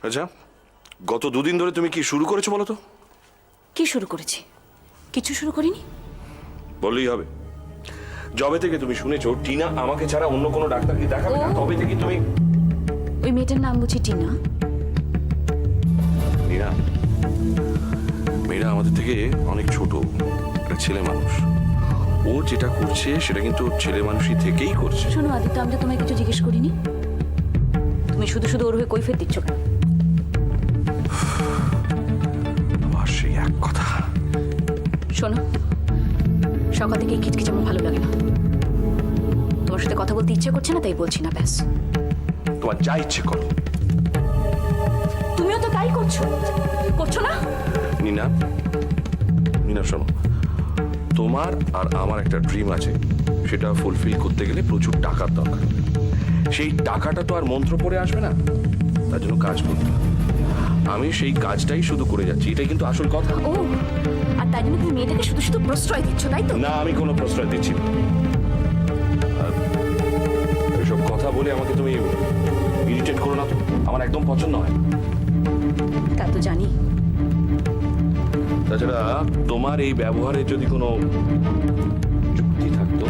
আচ্ছা, গত দুদিন ধরে তুমি কি শুরু করেছো বলো তো? কি শুরু করেছি? কিছু শুরু করিনি। বললেই হবে। যবে থেকে তুমি শুনেছো টিনা আমাকে ছাড়া অন্য কোনো ডাক্তারকে দেখাবে না, তবে থেকে তুমি... ওই মেয়েটার নাম বুঝি টিনা? টিনা মেয়েরা আমাদের থেকে অনেক ছোট, একটা ছেলে মানুষ। ও যেটা করছে সেটা কিন্তু ছেলে মানুষই থেকেই করছে। শোনো আদিত্য, আমি তো তোমায় কিছু জিজ্ঞেস করিনি। তুমি শুধু শুধু ওর হয়ে কৈফিয়ত দিচ্ছ কেন? আর সেই এক কথা। শোনো, সকাল থেকে খিটখিচ আমার ভালো লাগে না। তোমার সাথে কথা বলতে ইচ্ছে করছে না, তাই বলছি না, ব্যাস। তোমার যা ইচ্ছে করো। তুমিও তো তাই করছো, করছো না? নীনা, নীনা শোনো, তোমার আর আমার একটা ড্রিম আছে, সেটা ফুলফিল করতে গেলে প্রচুর টাকার দরকার। সেই টাকাটা তো আর মন্ত্র পড়ে আসবে না, তার জন্য কাজ করতে হবে। আমি সেই কাজটাই শুধু করে যাচ্ছি, এটাই কিন্তু আসল কথা। ও, আর তাই জন্য তুমি মেয়েটাকে শুধু শুধু প্রশ্রয় দিচ্ছ, তাই তো? না, আমি কোনো প্রশ্রয় দিচ্ছি না। আর এসব কথা বলে আমাকে তুমি ইরিটেট করো না তো, আমার একদম পছন্দ হয়। তা তো জানি। তাছাড়া তোমার এই ব্যবহারে যদি কোনো যুক্তি থাকতো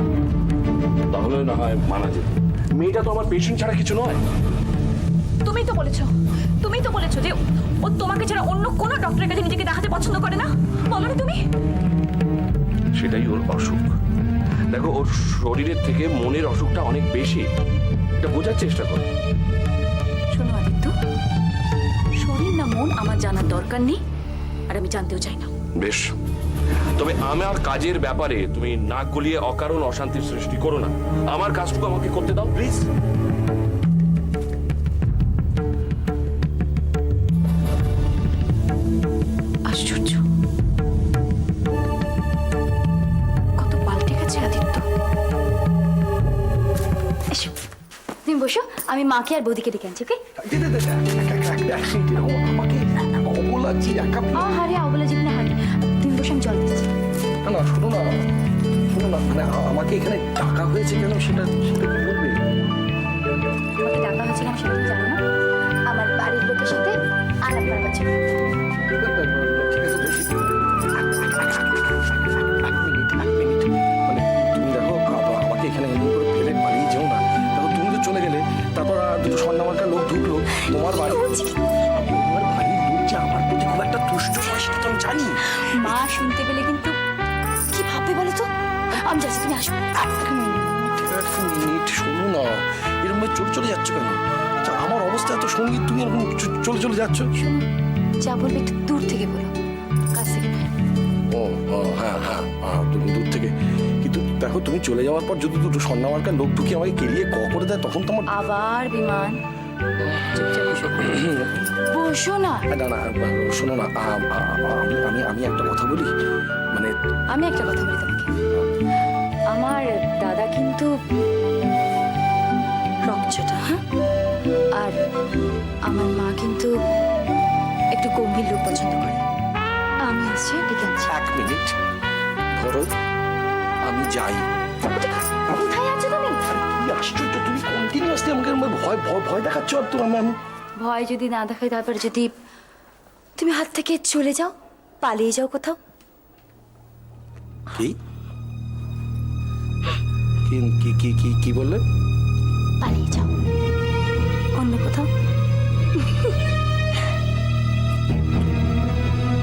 তাহলে না হয় মানা যেত। মেয়েটা তো আমার পেশেন্ট ছাড়া কিছু নয়। তুমিই তো বলেছো যে ও তোমাকে ছাড়া অন্য কোনো ডক্টরের কাছে নিজেকে দেখাতে পছন্দ করে না। বলো না তুমি? সেটাই ওর অসুখ। দেখো, ওর শরীরের থেকে মনের অসুখটা অনেক বেশি, এটা বোঝার চেষ্টা করো। শোনো আদিত্য, শরীর না মন আমার জানার দরকার নেই, আর আমি জানতেও চাই না। বেশ, তবে আমার কাজের ব্যাপারে তুমি নাক গলিয়ে অকারণ অশান্তির সৃষ্টি করো না। আমার কাজটুকু আমাকে করতে দাও প্লিজ। আশ্চর্য, কত পাল্টে গেছে আদিত্য। এসো, তুমি বসো, আমি মাকে আর বৌদিকে ডেকে আনছি। ওকে? আমাকে অবলা জি একা হারে অবলা জীবনে হারি। তুমি বসে, আমি জল দিচ্ছি। না, শোনো না, মানে আমাকে এখানে ডাকা হয়েছে কেন সেটা সেটা কি বলবে? তোমাকে ডাকা হয়েছিলাম সেটা তুমি জানো না? আমার বাড়ির লোকের সাথে আলাপ করার জন্য। ঠিক আছে, এক মিনিট, মানে তুমি দেখো, আমাকে এখানে এমন করে ফেলে পালিয়ে যাও না। দেখো, তুমি তো চলে গেলে, তারপর দুটো স্বর্ণমার্কা লোক ঢুকলো তোমার বাড়ি। তোমার বাড়ির লোক যে আমার প্রতি খুব একটা তুষ্ট হয় সেটা তো আমি জানি। মা শুনতে পেলে কিন্তু কি ভাববে বলো তো? আমি যাচ্ছি, তুমি আসো। এক মিনিট, শোনো না, এরকম ভাবে চলে যাচ্ছ কেন? আচ্ছা, আমার অবস্থা এত সঙ্গীত, তুমি এরকম চলে যাচ্ছ। শোনো, যা বলবে একটু দূর থেকে বলো, কাছ থেকে নয়। হ্যাঁ, তুমি দূর থেকে। কিন্তু দেখো, তুমি চলে যাওয়ার পর যদি দুটো স্বর্ণমার্কার লোক ঢুকিয়ে আমাকে কেলিয়ে করে দেয়, তখন তো আমার... আবার বিমান। চুপচাপ বসো। বসো না। না, শোনো না, আমি একটা কথা বলি, মানে... আমি একটা কথা বলি তোমাকে। আমার দাদা কিন্তু রকচটা, হ্যাঁ? আর আমার মা কিন্তু একটু গম্ভীর লোক পছন্দ করে। আমি আসছি, ডেকে আনছি। এক মিনিট, ধরো আমি যাই। কোথায় আছো তুমি? কি আশ্চর্য, তুমি কন্টিনিউয়াসলি আমাকে ভয় দেখাচ্ছ। আর তো আমি ভয় যদি না দেখাই, তারপর যদি তুমি হাত থেকে চলে যাও, পালিয়ে যাও কোথাও। কি কি কি কি কি বললে? পালিয়ে যাও অন্য কোথাও।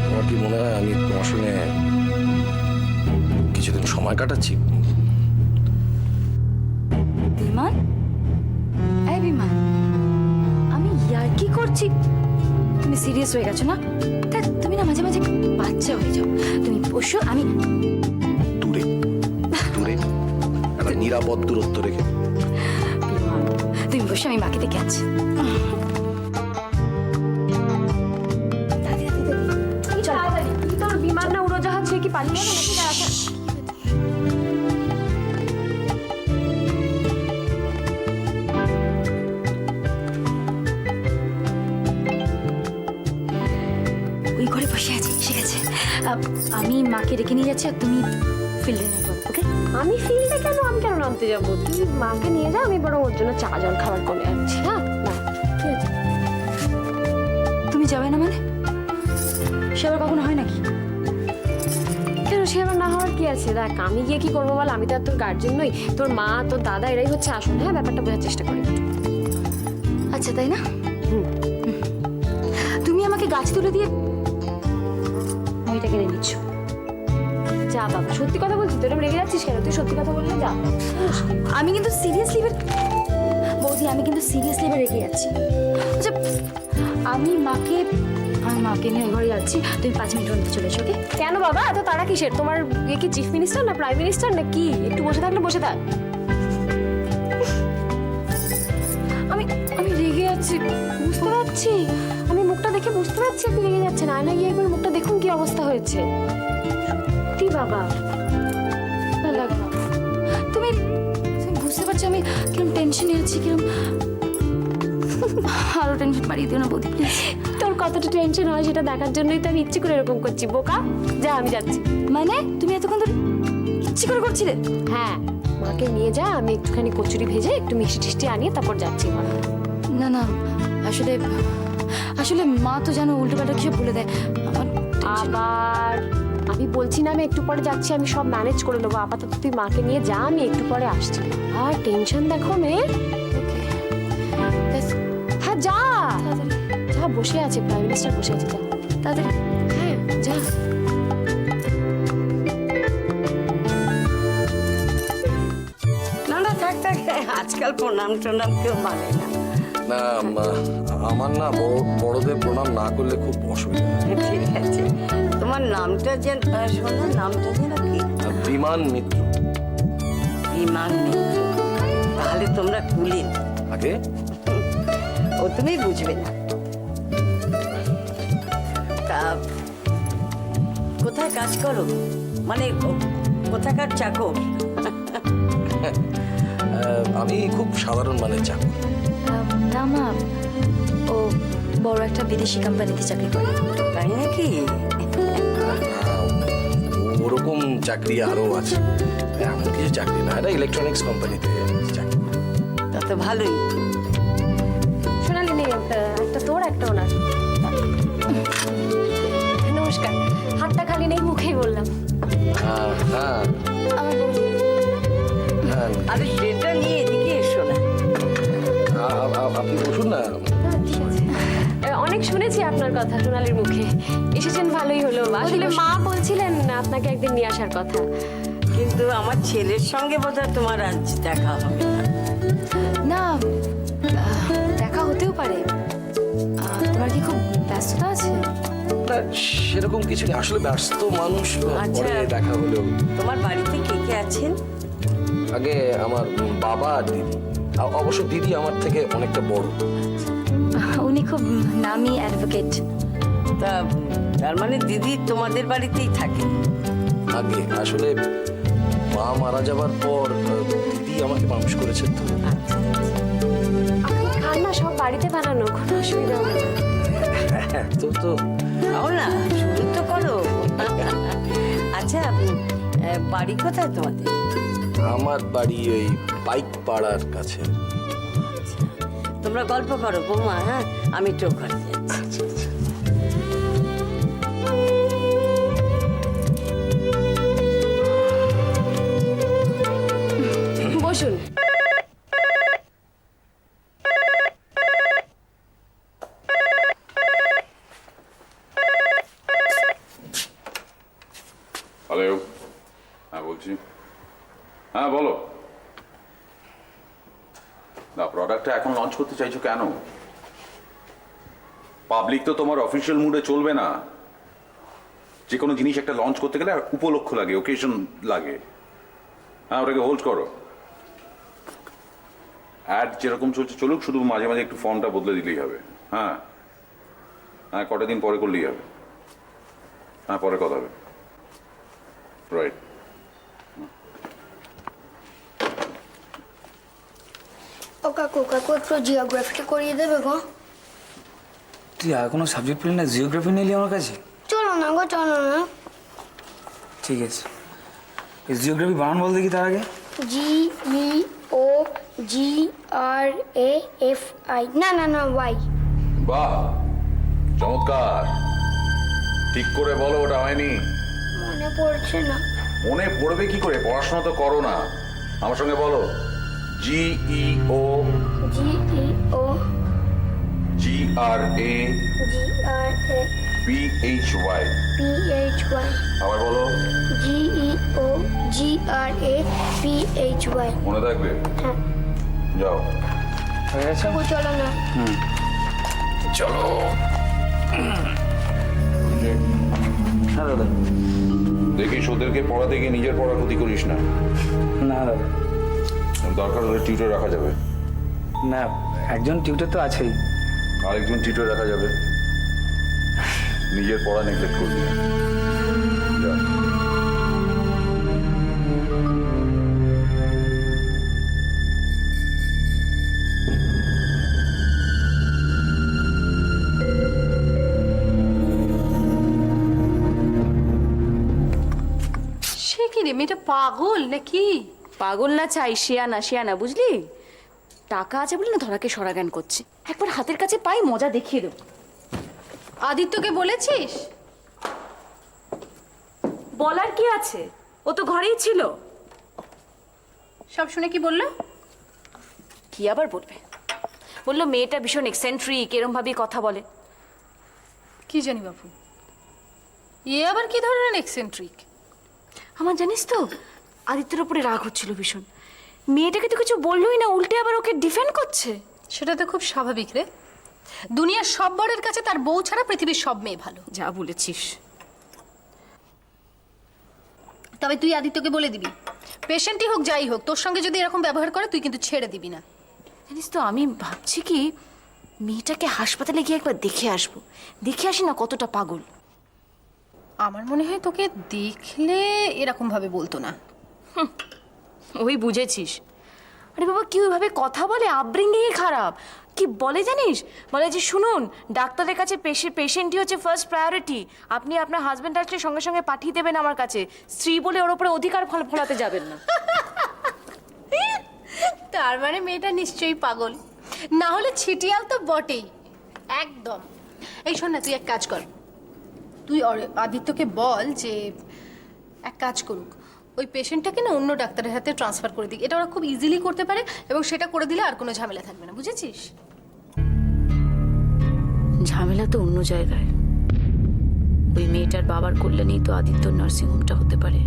তোমার কি মনে হয় আমি তোমার সঙ্গে কিছুদিন সময় কাটাচ্ছি? বিমান, এই বিমান, আমি ইয়ার্কি করছি, তুমি সিরিয়াস হয়ে গেছো না? তা তুমি না মাঝে মাঝে বাচ্চা হয়ে যাও। তুমি বসো, আমি দূরে একটা নিরাপদ দূরত্ব রেখে। বিমান, তুমি বসো, আমি মাকে ডেকে আনছি। তোর বিমান না উড়োজাহাজ, সে কি পালিয়ে গেল নাকি? ওই ঘরে বসে আছি, ঠিক আছে? আমি মাকে ডেকে নিয়ে যাচ্ছি, আর তুমি ফিল্ডে নিয়ে পড়ো। ওকে? আমি ফিল্ডে কেন? আমি কেন নামতে যাবো? তুই মাকে নিয়ে যা, আমি বরং ওর জন্য চা জল খাবার করে আনছি। হ্যাঁ, না ঠিক আছে। যাবে না মানে? সে আবার কখনো হয় নাকি? কেন সে আমার না হওয়ার কি আছে? দেখ আমি গিয়ে কি করবো বল? আমি তো আর তোর গার্জেন নই। তোর মা তোর দাদা এরাই হচ্ছে আসল। হ্যাঁ, ব্যাপারটা বোঝার চেষ্টা করি। আচ্ছা তাই না? তুমি আমাকে গাছ তুলে দিয়ে বইটা কিনে নিচ্ছ। যা বাবা, সত্যি কথা বলছি। তোর রেগে যাচ্ছিস কেন? তুই সত্যি কথা বললে যা। আমি কিন্তু সিরিয়াসলি বৌদি, আমি কিন্তু সিরিয়াসলি এবার রেগে যাচ্ছি। আচ্ছা আমি মাকে নিয়ে ওই ঘরে যাচ্ছি, তুমি 5 মিনিটের মধ্যে চলে এসো, ওকে? কেন বাবা এত তাড়া কিসের? তোমার ইয়ে কি চিফ মিনিস্টার না প্রাইম মিনিস্টার না কি? একটু বসে থাকলে বসে থাক। আমি রেগে যাচ্ছি, বুঝতে পারছি, আমি মুখটা দেখে বুঝতে পারছি আপনি রেগে যাচ্ছেন। আয়না গিয়ে একবার মুখটা দেখুন কি অবস্থা হয়েছে। সত্যি বাবা, ভালো লাগলো। তুমি বুঝতে পারছো আমি কিরম টেনশনে আছি, কিরম আরো টেনশন বাড়িয়ে দিও না বৌদি প্লিজ। তোর কতটা টেনশন হয় সেটা দেখার জন্যই তো আমি ইচ্ছে করে এরকম করছি। বোকা, যা আমি যাচ্ছি। মানে তুমি এতক্ষণ ধরে ইচ্ছে করে করছিলে? হ্যাঁ, মাকে নিয়ে যা, আমি একটুখানি কচুরি ভেজে একটু মিষ্টি টিষ্টি আনিয়ে তারপর যাচ্ছি। না না, আসলে আসলে মা তো জানো উল্টোপাল্টা কিছু বলে দেয় আমার tension। আবার আমি বলছি না আমি একটু পরে যাচ্ছি, আমি সব ম্যানেজ করে নেবো। আপাতত তুই মাকে নিয়ে যা, আমি একটু পরে আসছি। আর টেনশন দেখো মেয়ে। Okay. ব্যাস, হ্যাঁ যা তাড়াতাড়ি যা, বসে আছে প্রাইম মিনিস্টার বসে আছে, যা। তাড়াতাড়ি। হ্যাঁ যা। না না, থাক থাক, আজকাল প্রণাম টনাম কেউ মানে না। না আমার না বড়দের প্রণাম না করলে খুব অসুবিধা হয়। ঠিক আছে, তোমার নামটা যেন শোনো, নামটা যেন কি? বিমান মিত্র। বিমান মিত্র। তাহলে তোমরা কুলিন। আগে ও তুমি বুঝবে না। তা কোথায় কাজ করো? মানে কোথাকার চাকর? আমি খুব সাধারণ মানের চাকর। না মা, ও বড় একটা বিদেশি কোম্পানিতে চাকরি করে। তাই নাকি? ওরকম চাকরি আরো আছে। এমন কিছু চাকরি না, এটা ইলেকট্রনিক্স কোম্পানিতে চাকরি। তা তো ভালোই। সোনালি নেই, একটা তোর একটা ওনার। নমস্কার, হাতটা খালি নেই, মুখেই বললাম। হ্যাঁ হ্যাঁ আমার বৌদি। হ্যাঁ, আরে সেটা নিয়ে এদিকে এসো না। আপনি বসুন না। অনেক শুনেছি আপনার কথা সোনালির মুখে। এসেছেন ভালোই হলো। আসলে মা বলছিলেন আপনাকে একদিন নিয়ে আসার কথা। কিন্তু আমার ছেলের সঙ্গে বোধহয় তোমার আজ দেখা হবে না। না, দেখা হতেও পারে। তোমার কি খুব ব্যস্ততা আছে? না, সেরকম কিছু নেই, আসলে ব্যস্ত মানুষ, আচ্ছা। পরে দেখা হলেও। তোমার বাড়িতে কে কে আছেন? আগে আমার বাবা আর দিদি। অবশ্য দিদি আমার থেকে অনেকটা বড়। উনি খুব নামি অ্যাডভোকেট। তা তার মানে দিদি তোমাদের বাড়িতেই থাকে? আগে আসলে মা মারা যাবার পর দিদি আমাকে মানুষ করেছেন তো। আপনি খান না, সব বাড়িতে বানানো, কোনো অসুবিধা হবে না। হ্যাঁ, তো খাও না, শুরু তো করো। আচ্ছা, বাড়ি কোথায় তোমাদের? আমার বাড়ি ওই বাইক পাড়ার কাছে। তোমরা গল্প করো বৌমা, হ্যাঁ আমি একটু ঘরে যাচ্ছি। বসুন। হ্যালো, হ্যাঁ বলছি। হ্যাঁ বলো। না, প্রোডাক্টটা এখন লঞ্চ করতে চাইছো কেন? পাবলিক তো তোমার অফিসিয়াল মুডে চলবে না। যে কোনো জিনিস একটা লঞ্চ করতে গেলে উপলক্ষ লাগে, ওকেশন লাগে। হ্যাঁ, ওটাকে হোল্ড করো। অ্যাড যেরকম চলছে চলুক, শুধু মাঝে মাঝে একটু ফর্মটা বদলে দিলেই হবে। হ্যাঁ হ্যাঁ, কটা দিন পরে করলেই হবে। হ্যাঁ, পরে কথা হবে। রাইট। ও কাকু একটু জিওগ্রাফিটা করিয়ে দেবে গো? তুই আর কোনো সাবজেক্ট পেলি না, জিওগ্রাফি নিলি আমার কাছে? চলো না গো, চলো না। ঠিক আছে, এই জিওগ্রাফি বানান বল দেখি তার আগে। GEOGRAFI। না ওয়াই। বাহ, চমৎকার, ঠিক করে বলো ওটা হয়নি। মনে পড়ছে না। মনে পড়বে কি করে? পড়াশোনা তো করো না। আমার সঙ্গে বলো, GEO GEO GRA GRA PHY। PHY আবার বলো। GEO GRA PHY। মনে থাকবে? হ্যাঁ। যাও। হয়ে গেছে? ও চলো না। চলো। হ্যাঁ দাদা। দেখিস ওদেরকে পড়াতে গিয়ে নিজের পড়া ক্ষতি করিস না। না দাদা, দরকার হলে টিউটর রাখা যাবে। না, একজন টিউটর তো আছেই। আরেকজন টিউটর রাখা যাবে। নিজের পড়া নেগলেক্ট করবি না। যা। সে কি রে, মেয়েটা পাগল নাকি? পাগল না চাই, শিয়ানা বুঝলি? টাকা আছে বলে না ধরাকে সরাজ্ঞান করছে। একবার হাতের কাছে পাই, মজা দেখিয়ে দেবো। আদিত্যকে বলেছিস? বলার কি আছে, ও তো ঘরেই ছিল। সব শুনে কি বললো? কি আবার বলবে, বললো মেয়েটা ভীষণ এক্সেন্ট্রিক, এরম ভাবে কথা বলে। কি জানি বাপু, এ আবার কি ধরনের এক্সেন্ট্রিক? আমার জানিস তো আদিত্যের উপরে রাগ হচ্ছিল ভীষণ। মেয়েটাকে তো কিছু বললোই না, উল্টে আবার ওকে ডিফেন্ড করছে। সেটা তো খুব স্বাভাবিক রে। দুনিয়ার সব বরের কাছে তার বউ ছাড়া পৃথিবীর সব মেয়ে ভালো। যা বলেছিস। তবে তুই আদিত্যকে বলে দিবি, পেশেন্টই হোক যাই হোক, তোর সঙ্গে যদি এরকম ব্যবহার করে তুই কিন্তু ছেড়ে দিবি না। জানিস তো আমি ভাবছি কি, মেয়েটাকে হাসপাতালে গিয়ে একবার দেখে আসবো, দেখে আসি না কতটা পাগল। আমার মনে হয় তোকে দেখলে এরকম ভাবে বলতো না। ওই বুঝেছিস। আরে বাবা কি ওইভাবে কথা বলে, আপব্রিঙ্গিংই খারাপ। কি বলে জানিস, বলে যে শুনুন ডাক্তারের কাছে পেশেন্টই হচ্ছে ফার্স্ট প্রায়োরিটি, আপনি আপনার হাজব্যান্ড আসলে সঙ্গে সঙ্গে পাঠিয়ে দেবেন আমার কাছে, স্ত্রী বলে ওর উপরে অধিকার ফলাতে যাবেন না। তার মানে মেয়েটা নিশ্চয়ই পাগল, না হলে ছিটিয়াল তো বটেই একদম। এই শোন না, তুই এক কাজ কর, তুই আদিত্যকে বল যে এক কাজ করুক, ওই পেশেন্টটাকে না অন্য ডাক্তারের হাতে ট্রান্সফার করে দিক। এটা ওরা খুব ইজিলি করতে পারে এবং সেটা করে দিলে আর কোনো ঝামেলা থাকবে না, বুঝেছিস? ঝামেলা তো অন্য জায়গায়। ওই মেয়েটার বাবার কল্যাণেই তো আদিত্য নার্সিংহোমটা হতে পারে।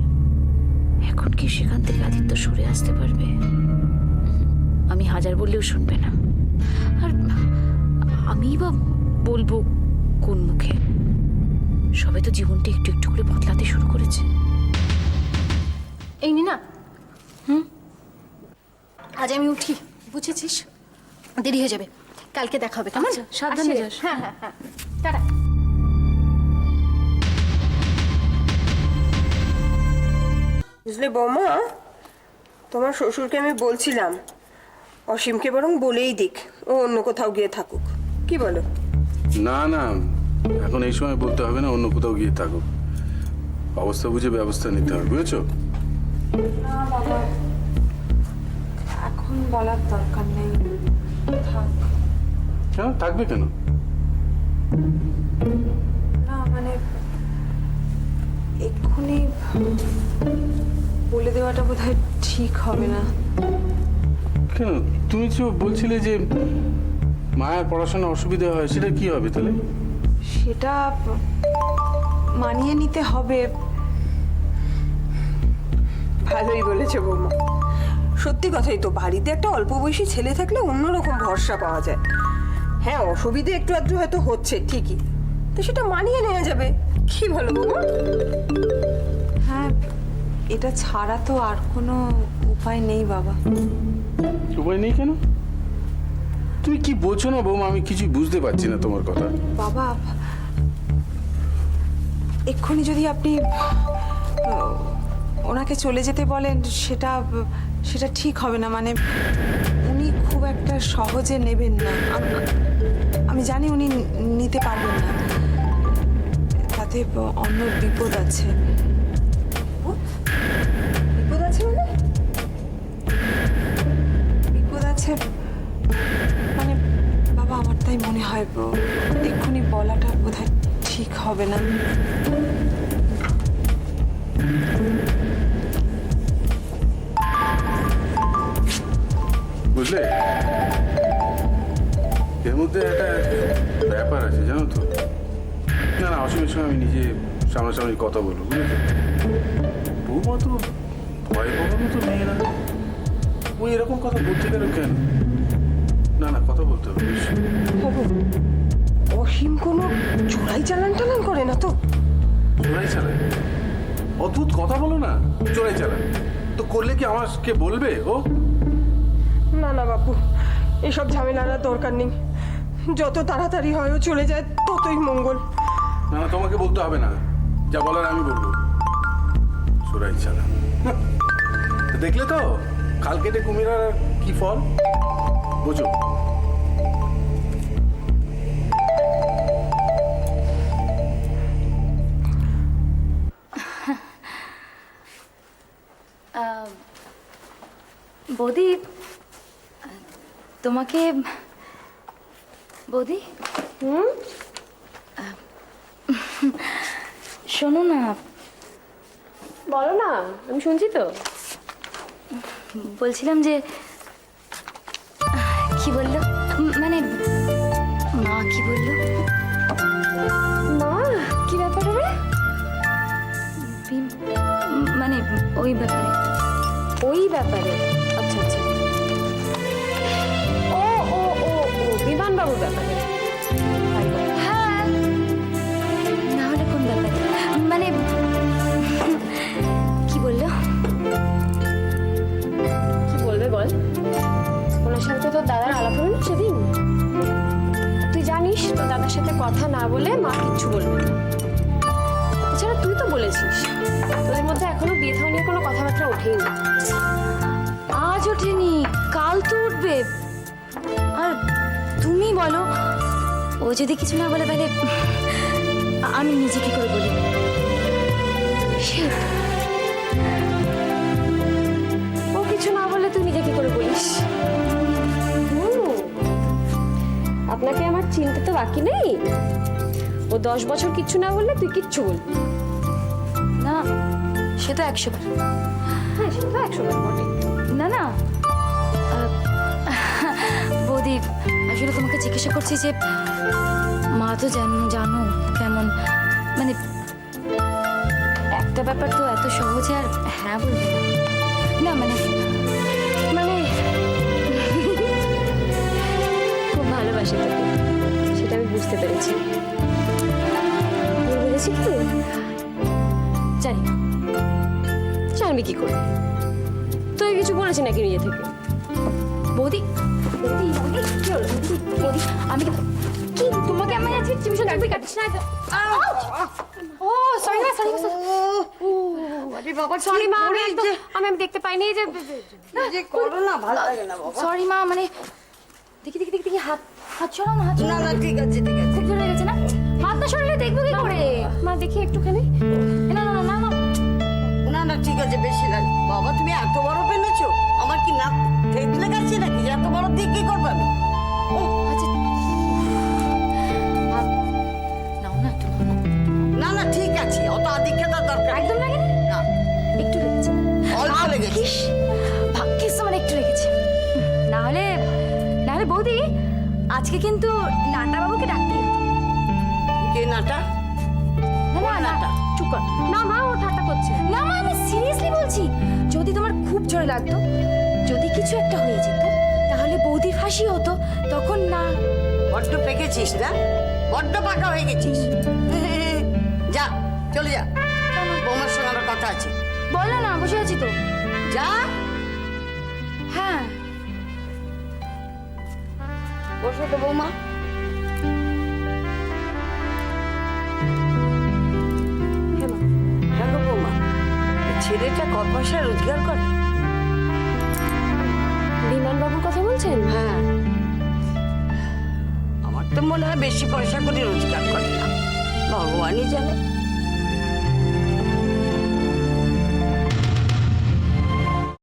এখন কি সেখান থেকে আদিত্য সরে আসতে পারবে? আমি হাজার বললেও শুনবে না। আর আমিই বা বলবো কোন মুখে? সবাই তো জীবনটা একটু একটু করে বদলাতে শুরু করেছে। এই না, আজ আমি উঠি, বুঝেছিস? দেরি হয়ে যাবে, কালকে দেখা হবে, কেমন? আচ্ছা, সাবধানে আসি রে। যাস। হ্যাঁ হ্যাঁ হ্যাঁ, টাটা। বুঝলে বৌমা, তোমার শ্বশুরকে আমি বলছিলাম অসীমকে বরং বলেই দিক ও অন্য কোথাও গিয়ে থাকুক, কি বলো? না না, এখন এই সময় বলতে হবে না অন্য কোথাও গিয়ে থাকুক, অবস্থা বুঝে ব্যবস্থা নিতে হবে, বুঝেছো? এখন বলার দরকার নেই। কেন থাকবে কেন? না মানে এক্ষুনি বলে দেওয়াটা বোধহয় ঠিক হবে না। কেন? তুমি তো বলছিলে যে মায়ের পড়াশোনা অসুবিধা হয়, সেটা কি হবে তাহলে? সেটা মানিয়ে নিতে হবে। ভালোই বলেছো বৌমা, সত্যি কথাই তো, বাড়িতে একটা অল্প বয়সী ছেলে থাকলে অন্যরকম ভরসা পাওয়া যায়। হ্যাঁ, অসুবিধে একটু আধটু হয়তো হচ্ছে ঠিকই, তো সেটা মানিয়ে নেওয়া যাবে, কি বলো বৌমা? হ্যাঁ, এটা ছাড়া তো আর কোনো উপায় নেই বাবা। উপায় নেই কেন? তুমি কি বলছো না বৌমা? আমি কিছুই বুঝতে পারছি না তোমার কথা। বাবা এক্ষুনি যদি আপনি ওনাকে চলে যেতে বলেন সেটা ঠিক হবে না। মানে উনি খুব একটা সহজে নেবেন না। আমি জানি উনি নিতে পারবেন না, তাতে অন্য বিপদ আছে। বিপদ আছে মানে? বিপদ আছে মানে বাবা, আমার তাই মনে হয় এক্ষুনি বলাটা হবে না। বুঝলে, এর মধ্যে একটা ব্যাপার আছে জানো তো। না না, অসুবিধার সময় আমি নিজে সামনাসামনি কথা বলবো, বুঝলে তো। বৌমা তো ভয় পাবার মতো মেয়ে না, ওই এরকম কথা বলতে গেল কেন? না না, কথা বলতে হবে। অসীম কোনো চোরাই চালান টালান করে না তো? চোরাই চালায়? অদ্ভুত কথা বলো না, চোরাই চালায় তো করলে কি আমাকে বলবে ও? না না বাপু, এসব ঝামেলার আর দরকার নেই। যত তাড়াতাড়ি হয় ও চলে যায় ততই মঙ্গল। না না, তোমাকে বলতে হবে না, যা বলার আমি বলবো। চোরাই চালান, দেখলে তো খাল কেটে কুমিরার কি ফল, বুঝো। বৌদি, তোমাকে বৌদি, শোনো না। বলো না, আমি শুনছি তো। বলছিলাম যে, কি বললো মানে মা কি বললো? মা কি ব্যাপার হবে? মানে ওই ব্যাপারে। আচ্ছা আচ্ছা, ও ও ও ও বিমানবাবুর ব্যাপারে। হ্যাঁ, না হলে কোন ব্যাপারে? মানে কি বললো? কি বলবে বল? ওনার সাথে তোর দাদার আলাপ হলো না সেদিন? তুই জানিস তোর দাদার সাথে কথা না বলে মা কিচ্ছু বলবে না। এছাড়া তুই তো বলেছিস তোদের মধ্যে এখনো বিয়ে থাওয়া নিয়ে কোনো কথাবার্তা ওঠেই না। আজ ওঠেনি, কাল তো উঠবে। আর তুমি বলো, ও যদি কিছু না বলে তাহলে আমি নিজে কি করে বলি? ও কিছু না বললে তুই নিজে কি করে বলিস? আপনাকে আমার চিন্তা তো বাকি নেই। ও 10 বছর কিচ্ছু না বললে তুই কিচ্ছু বলবি না, সে তো 100 বার। হ্যাঁ, সেটা তো 100 বার বটে। না না বৌদি, আসলে তোমাকে জিজ্ঞাসা করছি যে মা তো জানো কেমন, মানে একটা ব্যাপার তো এত সহজে আর হ্যাঁ বলবে না। মানে খুব ভালোবাসি তোকে, সেটা আমি বুঝতে পেরেছি। বুঝেছি কি? জানি না। জানবি কি করে? তুই কিছু বলেছি নাকি নিজে থেকে? বৌদি বৌদি বৌদি কি হলো? বৌদি আমি কি তোমাকে আমি আজকে টিউশন তুই কাটিস না? ও সরি মা, সরি আরে বাবা, সরি মা, আমি দেখতে পাইনি যে করো না, ভালো লাগে না বাবা। সরি মা, মানে দেখি দেখি দেখি দেখি হাত হাত ছড়াও না, হাত না না, ঠিক আছে ঠিক আছে। খুব জোরে লেগেছে না? হাত না সরালে দেখবো কি করে? মা দেখি একটুখানি। না না না না না না না, ঠিক আছে, বেশি লাগে বাবা। তুমি এত বড় পেনেছো, আমার কি নাক থেতলে গেছে নাকি? এত বড় দিয়ে কি করবো আমি? আচ্ছা নাও না একটু নাও না। না না, ঠিক আছে, অত আদিক্ষেতার দরকার একদম লাগেনি? না, একটু লেগেছে। অল্প লেগেছে। ভাগ্যিস মানে একটু লেগেছে। না হলে বৌদি আজকে কিন্তু নাটা বাবুকে ডাকতে হতো। কে নাটা? না না না, চুপ কর। না মা, ও ঠাট্টা করছে। না মা, আমি সিরিয়াসলি বলছি, যদি তোমার খুব জোরে লাগতো, যদি কিছু একটা হয়ে যেত, তাহলে বৌদির ফাঁসি হতো, তখন না। বড্ড পেকেছিস না? বড্ড পাকা হয়ে গেছিস। যা, চলে যা, বৌমার সঙ্গে আমার কথা আছে। বলো না, বসে আছি তো। যা, হ্যাঁ বসো তো বৌমা। হ্যাঁ গো বৌমা, এই ছেলেটা কত পয়সা রোজগার করে? বিমানবাবুর কথা বলছেন? হ্যাঁ, আমার তো মনে হয় বেশি পয়সা করে রোজগার করে না, ভগবানই জানে।